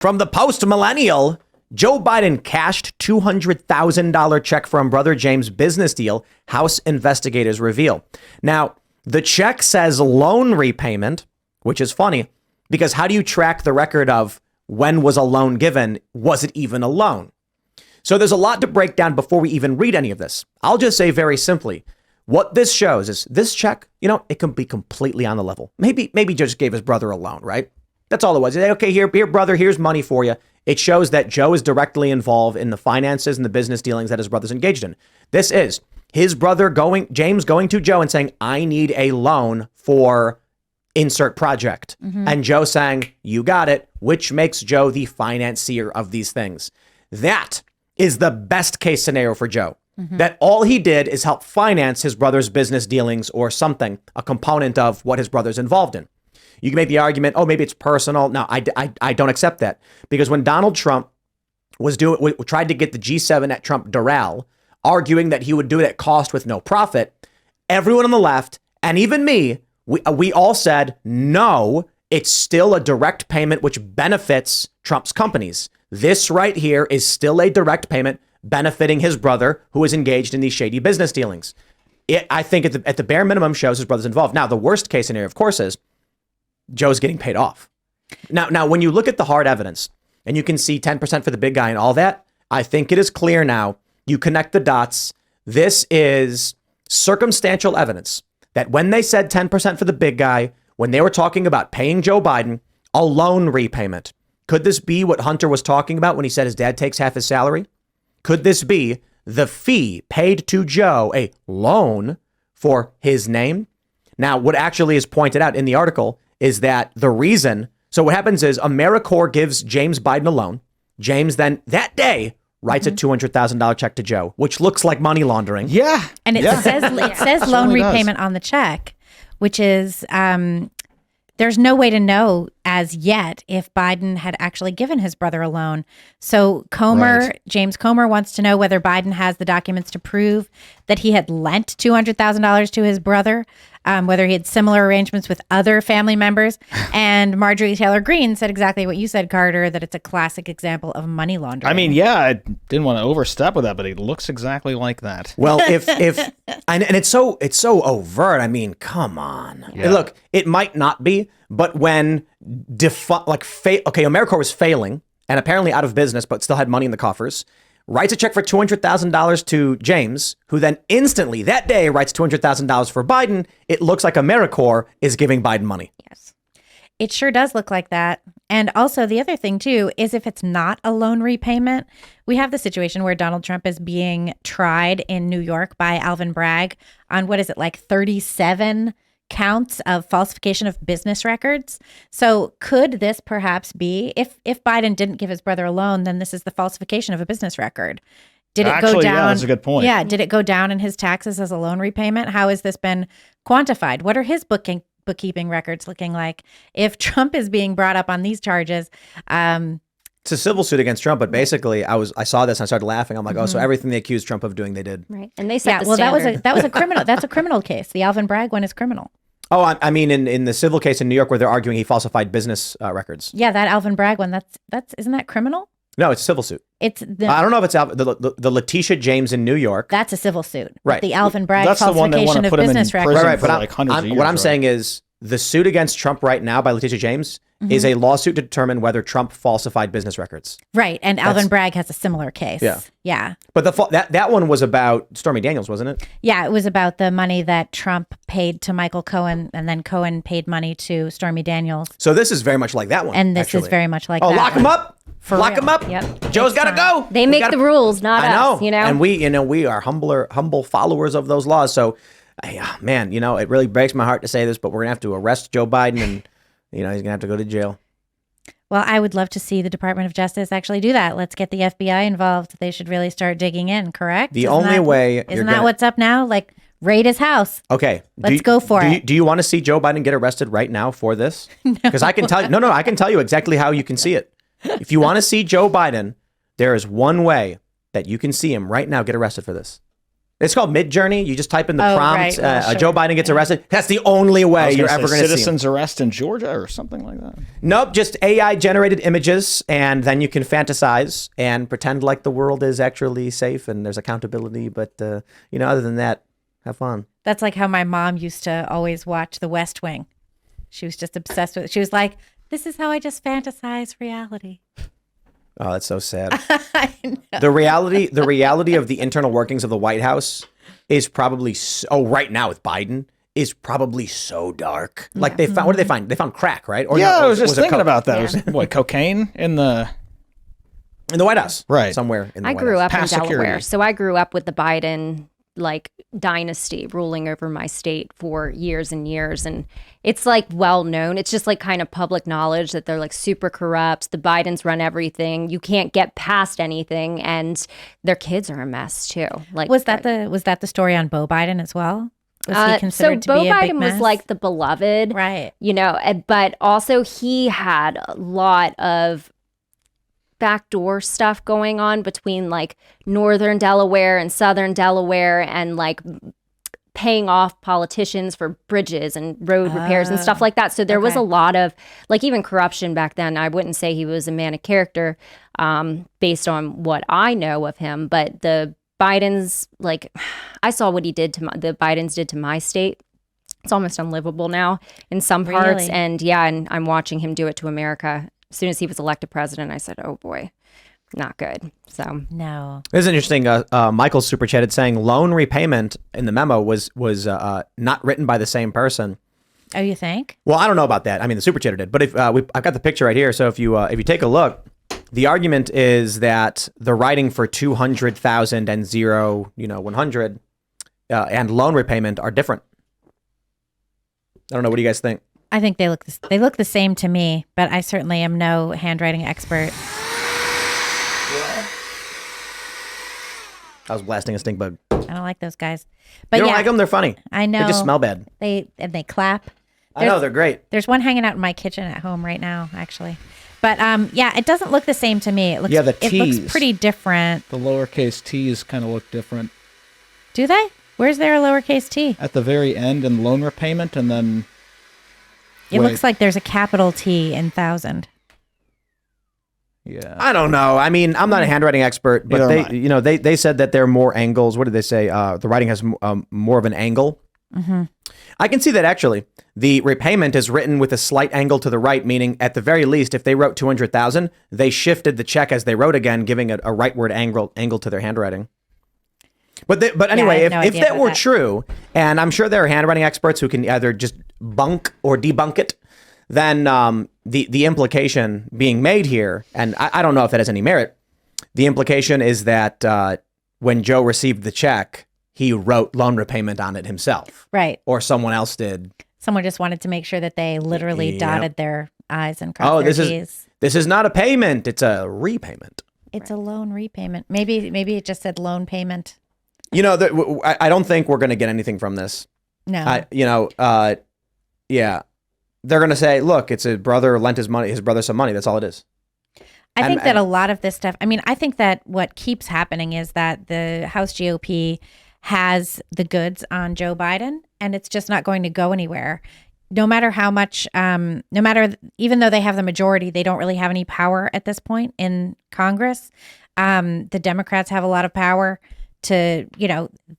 From the post-millennial, Joe Biden cashed $200,000 check from brother James' business deal, House investigators reveal. Now, the check says loan repayment, which is funny, because how do you track the record of when was a loan given? Was it even a loan? So there's a lot to break down before we even read any of this. I'll just say very simply, what this shows is this check, it can be completely on the level. Maybe just gave his brother a loan, right? That's all it was. Okay, here, brother, here's money for you. It shows that Joe is directly involved in the finances and the business dealings that his brother's engaged in. This is his brother James going to Joe and saying, I need a loan for insert project. Mm-hmm. And Joe saying, you got it, which makes Joe the financier of these things. That is the best case scenario for Joe. Mm-hmm. That all he did is help finance his brother's business dealings or something, a component of what his brother's involved in. You can make the argument, oh, maybe it's personal. No, I don't accept that. Because when Donald Trump tried to get the G7 at Trump Doral, arguing that he would do it at cost with no profit, everyone on the left, and even me, we all said, no, it's still a direct payment which benefits Trump's companies. This right here is still a direct payment benefiting his brother who is engaged in these shady business dealings. I think at the bare minimum shows his brother's involved. Now, the worst case scenario, of course, is Joe's getting paid off. Now, when you look at the hard evidence and you can see 10% for the big guy and all that, I think it is clear now. You connect the dots. This is circumstantial evidence that when they said 10% for the big guy, when they were talking about paying Joe Biden a loan repayment, could this be what Hunter was talking about when he said his dad takes half his salary? Could this be the fee paid to Joe, a loan for his name? Now, what actually is pointed out in the article is that the reason, so what happens is AmeriCorps gives James Biden a loan. James then that day writes a $200,000 check to Joe, which looks like money laundering. Yeah. And it says loan repayment on the check, which is there's no way to know as yet if Biden had actually given his brother a loan. So James Comer wants to know whether Biden has the documents to prove that he had lent $200,000 to his brother, whether he had similar arrangements with other family members. And Marjorie Taylor Greene said exactly what you said, Carter, that it's a classic example of money laundering. I mean, yeah, I didn't want to overstep with that, but he looks exactly like that. Well, if and it's so overt. I mean, come on. Yeah. Look, it might not be, but when AmeriCorps was failing and apparently out of business, but still had money in the coffers, writes a check for $200,000 to James, who then instantly that day writes $200,000 for Biden. It looks like AmeriCorps is giving Biden money. Yes, it sure does look like that. And also the other thing, too, is if it's not a loan repayment, we have the situation where Donald Trump is being tried in New York by Alvin Bragg on 37 counts of falsification of business records. So could this perhaps be, if Biden didn't give his brother a loan, then this is the falsification of a business record? Did it go down? Yeah, that's a good point. Yeah. Did it go down in his taxes as a loan repayment? How has this been quantified? What are his bookkeeping records looking like? If Trump is being brought up on these charges, it's a civil suit against Trump, but basically I saw this and I started laughing. I'm like, oh, so everything they accused Trump of doing, they did. Right. And they set the standard. that was a criminal. That's a criminal case. The Alvin Bragg one is criminal. Oh, I mean, in the civil case in New York where they're arguing he falsified business records. Yeah, that Alvin Bragg one. That's isn't that criminal? No, it's a civil suit. I don't know if it's the Letitia James in New York. That's a civil suit. Right. But the Alvin Bragg That's falsification of business records. Right. But hundreds of years, what I'm saying is the suit against Trump right now by Letitia James is a lawsuit to determine whether Trump falsified business records. Right. And Alvin Bragg has a similar case. Yeah. Yeah. But that one was about Stormy Daniels, wasn't it? Yeah, it was about the money that Trump paid to Michael Cohen, and then Cohen paid money to Stormy Daniels. So this is very much like that one. And this is very much like that. Oh, lock him up. Lock him up. Yep. Joe's got to go. They make the rules, not us, And we are humble followers of those laws. So, man, it really breaks my heart to say this, but we're going to have to arrest Joe Biden and, he's going to have to go to jail. Well, I would love to see the Department of Justice actually do that. Let's get the FBI involved. They should really start digging in, correct? Isn't that what's up now? Like, raid his house. Okay. Let's go for it. Do you want to see Joe Biden get arrested right now for this? Because I can tell you, I can tell you exactly how you can see it. If you want to see Joe Biden, there is one way that you can see him right now get arrested for this. It's called Midjourney. You just type in the prompt. Right. Well, sure. Joe Biden gets arrested. That's the only way you're ever going to see citizens arrest in Georgia or something like that. Nope, just AI generated images, and then you can fantasize and pretend like the world is actually safe and there's accountability. But other than that, have fun. That's like how my mom used to always watch The West Wing. She was just obsessed with it. She was like, "This is how I just fantasize reality." Oh, that's so sad. I know. The reality of the internal workings of the White House is probably right now with Biden is probably so dark. Like they found, what did they find? They found crack, right? Or I was just thinking about that. Yeah. It was, cocaine in the White House, right? Somewhere in the I White grew House. up in Past Delaware, security. so I grew up with the Biden dynasty ruling over my state for years and years, and it's well known. It's just kind of public knowledge that they're super corrupt. The Bidens run everything. You can't get past anything, and their kids are a mess too. Was that the story on Beau Biden as well? Was he considered so to be Beau a big Biden mess? was the beloved, right? But also he had a lot of backdoor stuff going on between northern Delaware and southern Delaware, and paying off politicians for bridges and road repairs and stuff like that. So there was a lot of even corruption back then. I wouldn't say he was a man of character based on what I know of him, but the Bidens, I saw what the Bidens did to my state. It's almost unlivable now in some parts. Really? And I'm watching him do it to America. As soon as he was elected president, I said, oh boy, not good. So No. This is interesting. Michael super chatted saying loan repayment in the memo was not written by the same person. Oh, you think? Well, I don't know about that. I mean, the super chatter did, but if I've got the picture right here. So if you take a look, the argument is that the writing for 200,000 and 100 and loan repayment are different. I don't know. What do you guys think? I think they look the same to me, but I certainly am no handwriting expert. I was blasting a stink bug. I don't like those guys. But You don't yeah, like them? They're funny. I know. They just smell bad. They clap. I know, they're great. There's one hanging out in my kitchen at home right now, actually. But yeah, it doesn't look the same to me. It looks Yeah, the it looks T's. pretty different. The lowercase t's kind of look different Do they? Where's there a lowercase t? at the very end in loan repayment, and then It Wait. looks like there's a capital T in 1,000. yeah. I don't know. I mean, I'm not a handwriting expert, but Neither am I. they said that there are more angles. What did they say? The writing has more of an angle. Mm-hmm. I can see that actually. The repayment is written with a slight angle to the right, meaning at the very least, if they wrote 200,000, they shifted the check as they wrote again, giving it a rightward angle to their handwriting. But anyway, no if idea that about were that. true, and I'm sure there are handwriting experts who can either just bunk or debunk it, then the implication being made here, and I don't know if that has any merit, the implication is that when Joe received the check, he wrote loan repayment on it himself. Right. Or someone else did. Someone just wanted to make sure that they literally Yep. dotted their I's and crossed their T's. This is not a payment, it's a repayment. It's a loan repayment. Maybe it just said loan payment. I don't think we're going to get anything from this. No. Yeah. They're going to say, look, it's a brother lent his brother some money. That's all it is. I think that a lot of this stuff, I think that what keeps happening is that the House GOP has the goods on Joe Biden, and it's just not going to go anywhere. No matter how much, even though they have the majority, they don't really have any power at this point in Congress. The Democrats have a lot of power to,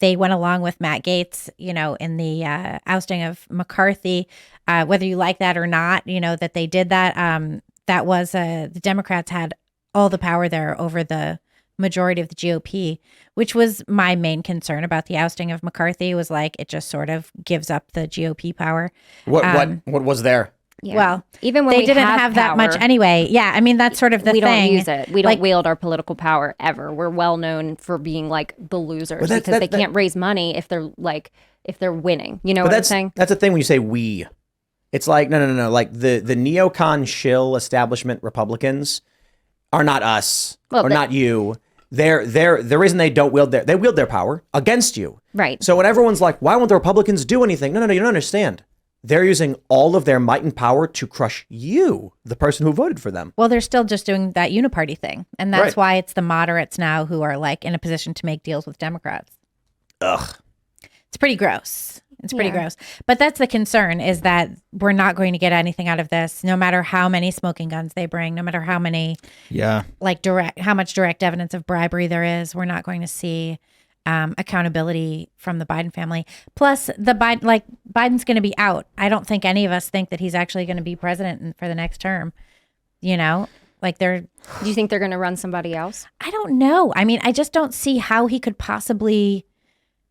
they went along with Matt Gaetz, in the ousting of McCarthy, whether you like that or not, that they did that. That was the Democrats had all the power there over the majority of the GOP, which was my main concern about the ousting of McCarthy, was it just sort of gives up the GOP power. What was there? yeah. Well, even when they we didn't have that much power, anyway. Yeah, that's sort of the we thing. don't use it. We don't wield our political power ever. We're well known for being the losers because they can't raise money if they're winning. You know what I'm saying? That's the thing when you say we. It's no. Like the neocon shill establishment Republicans are not us or not you. They're the reason they don't wield their power against you. Right. So when everyone's like, why won't the Republicans do anything? No, you don't understand. They're using all of their might and power to crush you, the person who voted for them. Well, they're still just doing that uniparty thing. And that's Right. why it's the moderates now who are in a position to make deals with Democrats. It's pretty gross. It's pretty gross. But that's the concern, is that we're not going to get anything out of this, no matter how many smoking guns they bring, no matter how many, how much direct evidence of bribery there is. We're not going to see accountability from the Biden family. Plus, Biden's going to be out. I don't think any of us think that he's actually going to be president for the next term. You know, do you think they're going to run somebody else? I don't know. I mean, I just don't see how he could possibly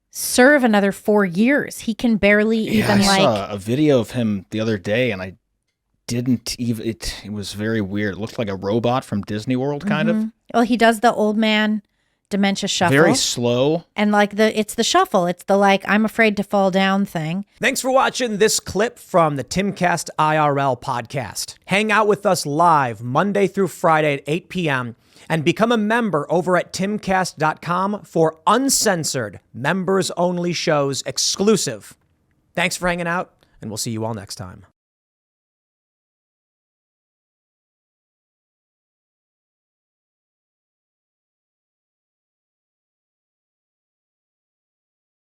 serve another 4 years. He can barely even I saw a video of him the other day, and I didn't even. It was very weird. It looked like a robot from Disney World, kind of. Well, he does the old man dementia shuffle. Very slow. And it's the shuffle. It's the I'm afraid to fall down thing. Thanks for watching this clip from the Timcast IRL podcast. Hang out with us live Monday through Friday at 8 p.m. and become a member over at timcast.com for uncensored, members-only shows exclusive. Thanks for hanging out, and we'll see you all next time.